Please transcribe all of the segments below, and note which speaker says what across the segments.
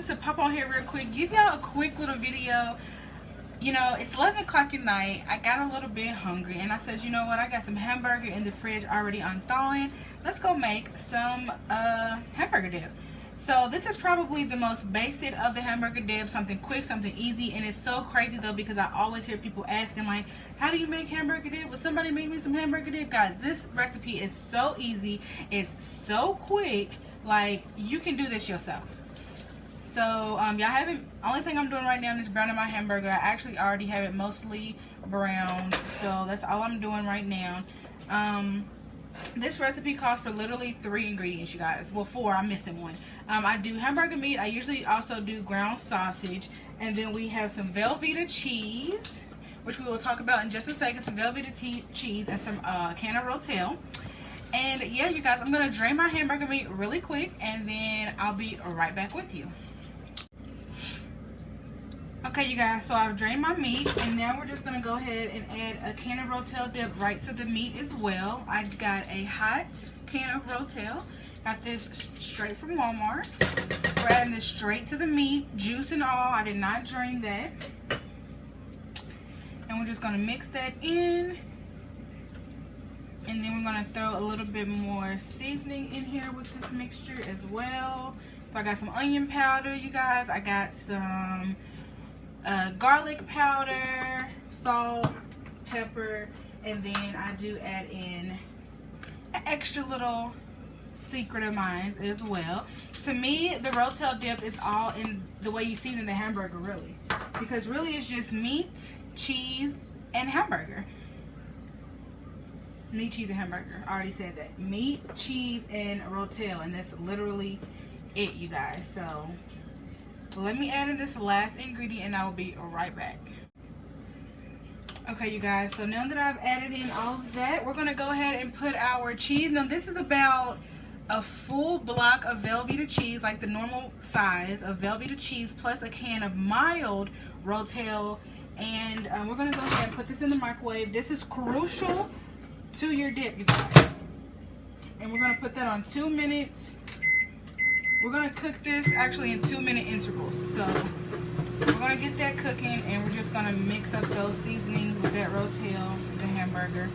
Speaker 1: wanted to pop on here real quick, give y'all a quick little video. You know, it's 11 o'clock at night. I got a little bit hungry and I said, you know what, I got some hamburger in the fridge already unthawing. Let's go make some hamburger dip. So this is probably the most basic of the hamburger dip, something quick, something easy. And it's so crazy though, because I always hear people asking like, how do you make hamburger dip? Will somebody make me some hamburger dip? Guys, this recipe is so easy, it's so quick, like you can do this yourself. So y'all haven't, only thing I'm doing right now is browning my hamburger. I actually already have it mostly browned, so that's all I'm doing right now. This recipe calls for literally 3 ingredients, you guys. Well, 4, I'm missing one. I do hamburger meat. I usually also do ground sausage, and then we have some Velveeta cheese, which we will talk about in just a second. Some Velveeta cheese and some can of Rotel. And yeah, you guys, I'm gonna drain my hamburger meat really quick, and then I'll be right back with you. Okay, you guys, so I've drained my meat, and now we're just going to go ahead and add a can of Rotel dip right to the meat as well. I got a hot can of Rotel. Got this straight from Walmart. We're adding this straight to the meat, juice and all. I did not drain that. And we're just going to mix that in. And then we're going to throw a little bit more seasoning in here with this mixture as well. So I got some onion powder, you guys. I got some garlic powder, salt, pepper, and then I do add in an extra little secret of mine as well. To me, the Rotel dip is all in the way you season the hamburger, really, because really it's just meat, cheese, and hamburger. Meat, cheese, and hamburger. I already said that. Meat, cheese, and Rotel, and that's literally it, you guys. So let me add in this last ingredient and I will be right back. Okay, you guys, so now that I've added in all of that, we're going to go ahead and put our cheese. Now this is about a full block of Velveeta cheese, like the normal size of Velveeta cheese, plus a can of mild Rotel. And we're going to go ahead and put this in the microwave. This is crucial to your dip, you guys. And we're going to put that on 2 minutes. We're going to cook this actually in 2-minute intervals. So we're going to get that cooking, and we're just going to mix up those seasonings with that Rotel, the hamburger.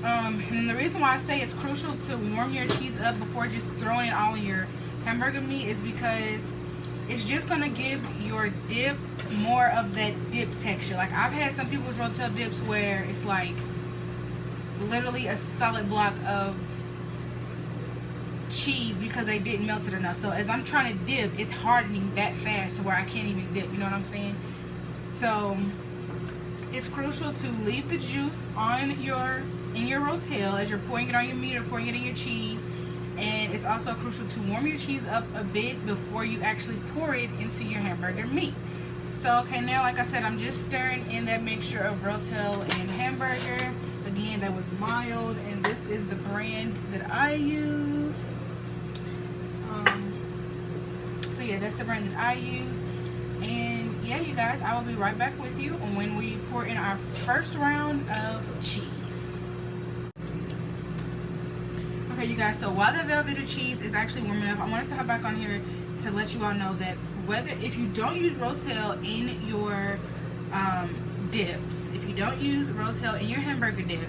Speaker 1: And the reason why I say it's crucial to warm your cheese up before just throwing it all in your hamburger meat is because it's just going to give your dip more of that dip texture. Like I've had some people's Rotel dips where it's like literally a solid block of cheese because they didn't melt it enough. So as I'm trying to dip, it's hardening that fast to where I can't even dip, you know what I'm saying? So it's crucial to leave the juice on in your Rotel as you're pouring it on your meat or pouring it in your cheese. And it's also crucial to warm your cheese up a bit before you actually pour it into your hamburger meat. So okay, now like I said, I'm just stirring in that mixture of Rotel and hamburger. Again, that was mild, and this is the brand that I use. So yeah, that's the brand that I use. And yeah, you guys, I will be right back with you when we pour in our first round of cheese. Okay, you guys, so while the Velveeta cheese is actually warming up, I wanted to hop back on here to let you all know that if you don't use Rotel in your dips, if you don't use Rotel in your hamburger dip,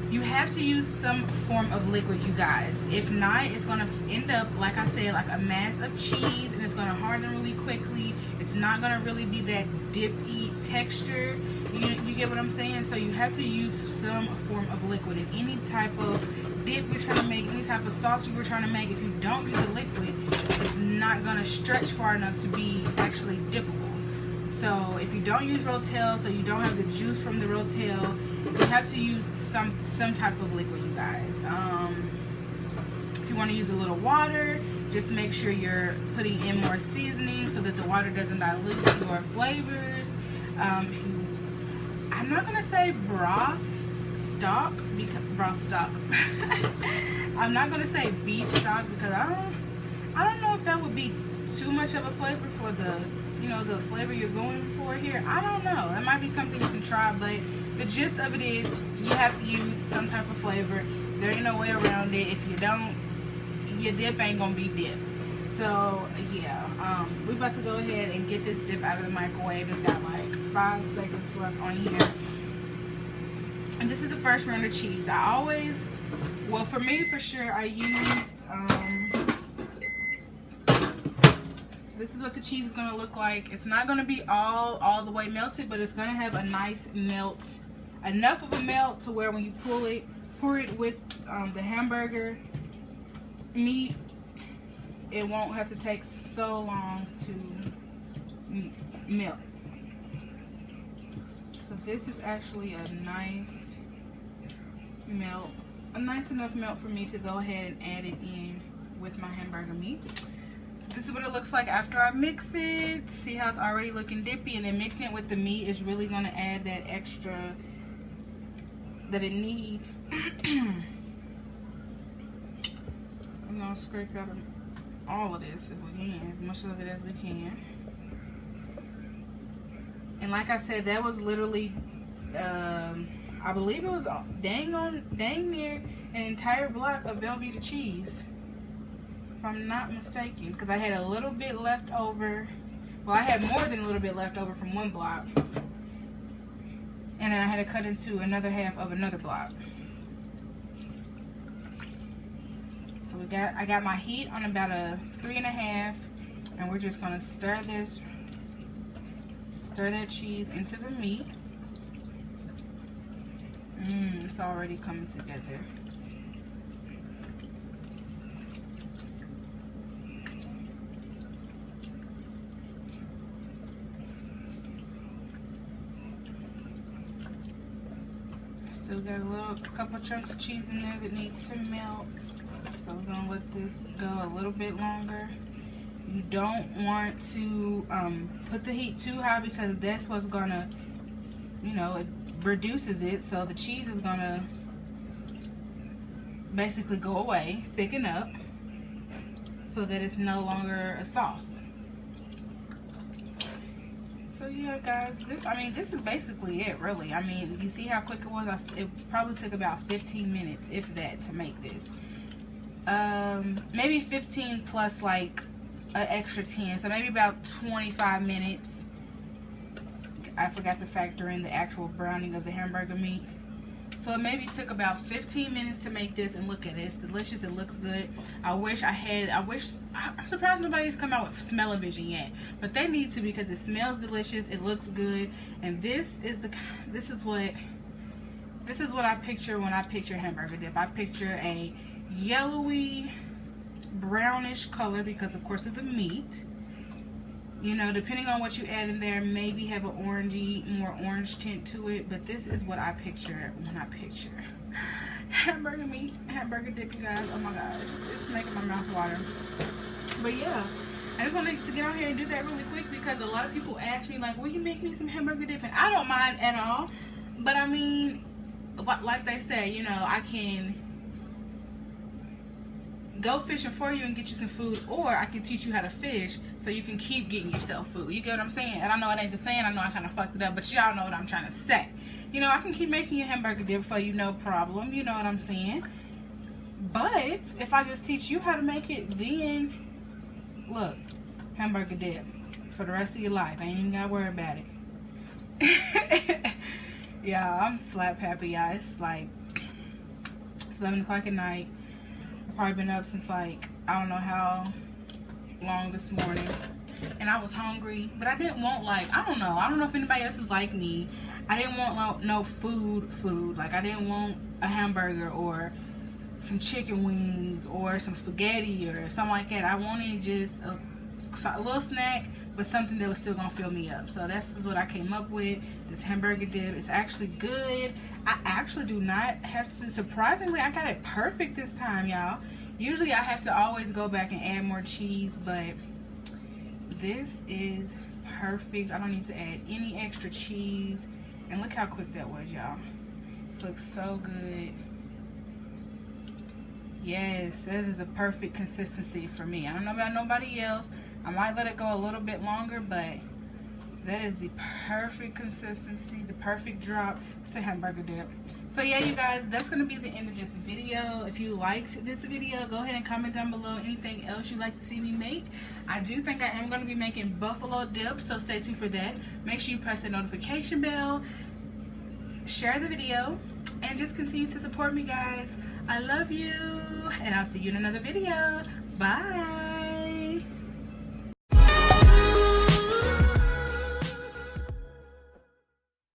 Speaker 1: you have to use some form of liquid, you guys. If not, it's going to end up, like I said, like a mass of cheese, and it's going to harden really quickly. It's not going to really be that dippy texture. You get what I'm saying? So you have to use some form of liquid in any type of dip you're trying to make, any type of sauce you're trying to make. If you don't use a liquid, it's not going to stretch far enough to be actually dippable. So if you don't use Rotel, so you don't have the juice from the Rotel, you have to use some type of liquid, you guys. If you want to use a little water, just make sure you're putting in more seasoning so that the water doesn't dilute your flavors. I'm not gonna say broth stock because I'm not gonna say beef stock because I don't know if that would be too much of a flavor for the the flavor you're going for here. I don't know. That might be something you can try, but the gist of it is you have to use some type of flavor. There ain't no way around it. If you don't, your dip ain't gonna be dip. So yeah, we about to go ahead and get this dip out of the microwave. It's got like 5 seconds left on here. And this is the first round of cheese. I always, well, for me for sure, I used, this is what the cheese is going to look like. It's not going to be all the way melted, but it's going to have a nice melt, enough of a melt to where when you pour it with the hamburger meat, it won't have to take so long to melt. So this is actually a nice melt, a nice enough melt for me to go ahead and add it in with my hamburger meat. So this is what it looks like after I mix it. See how it's already looking dippy, and then mixing it with the meat is really going to add that extra that it needs. I'm going to scrape out all of this if we can, as much of it as we can. And like I said, that was literally, I believe it was dang near an entire block of Velveeta cheese, if I'm not mistaken. Because I had a little bit left over. Well, I had more than a little bit left over from one block. And then I had to cut into another half of another block. So I got my heat on about a 3.5. And we're just going to stir that cheese into the meat. It's already coming together. Still got a couple chunks of cheese in there that needs to melt. So we're gonna let this go a little bit longer. You don't want to put the heat too high, because that's what's gonna, it reduces it. So the cheese is gonna basically go away, thicken up, so that it's no longer a sauce. So yeah, guys, this is basically it, really. I mean, you see how quick it was? It probably took about 15 minutes, if that, to make this. Maybe 15 plus like an extra 10, so maybe about 25 minutes. I forgot to factor in the actual browning of the hamburger meat. So it maybe took about 15 minutes to make this, and look at it. It's delicious. It looks good. I'm surprised nobody's come out with smell-o-vision yet, but they need to, because it smells delicious. It looks good, and this is what I picture when I picture hamburger dip. I picture a yellowy, brownish color, because of course of the meat. Depending on what you add in there, maybe have an more orange tint to it. But this is what I picture when I picture hamburger meat, hamburger dip, you guys. Oh my gosh, it's making my mouth water. But yeah, I just wanted to get on here and do that really quick, because a lot of people ask me, like, will you make me some hamburger dip? And I don't mind at all. But I mean, like they say, I can go fishing for you and get you some food, or I can teach you how to fish so you can keep getting yourself food. You get what I'm saying? And I know it ain't the saying. I know I kind of fucked it up, but y'all know what I'm trying to say. I can keep making you hamburger dip for you, no problem. You know what I'm saying? But if I just teach you how to make it, then look, hamburger dip for the rest of your life. I ain't even gotta worry about it. Yeah, I'm slap happy, y'all. It's like 11 o'clock at night. Probably been up since like, I don't know how long this morning, and I was hungry, but I didn't want, like, I don't know if anybody else is like me. I didn't want no food. Like, I didn't want a hamburger or some chicken wings or some spaghetti or something like that. I wanted just a little snack, but something that was still gonna fill me up. So this is what I came up with. This hamburger dip is actually good. I actually do not have to, surprisingly, I got it perfect this time, y'all. Usually I have to always go back and add more cheese, but this is perfect. I don't need to add any extra cheese. And look how quick that was, y'all. This looks so good. Yes, this is a perfect consistency for me. I don't know about nobody else. I might let it go a little bit longer, but That is the perfect consistency, the perfect drop to hamburger dip. So yeah, you guys, that's going to be the end of this video. If you liked this video, go ahead and comment down below anything else you'd like to see me make. I do think I am going to be making buffalo dip, so stay tuned for that. Make sure you press the notification bell, share the video, and just continue to support me, guys. I love you, and I'll see you in another video. Bye.